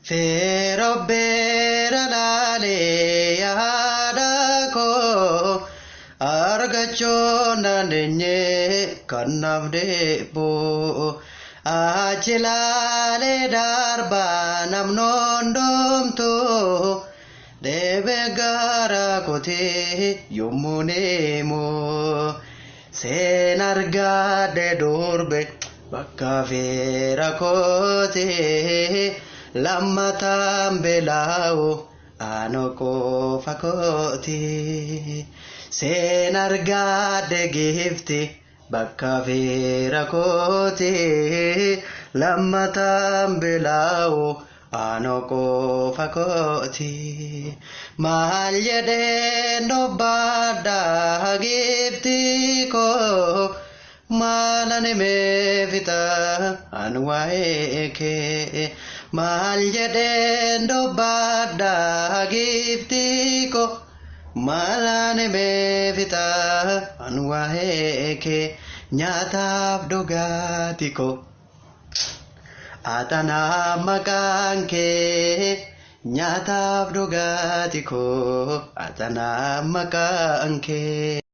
Fero bera lale yadako argachona nenye kanamde po achilale darba namnondom to debe gara kote yumunemo senarga de dorbe bakka vera kote Lammatam belao anoko fakoti senargade gifti bakka vera koti lammatam belao anoko fakoti mahalyade no bada gifti ko malane me vita anwaeke Maljade do bada giftiko malane me vita anwaheke nyatab dogatiko atana makanke nyatab dogatiko atana makanke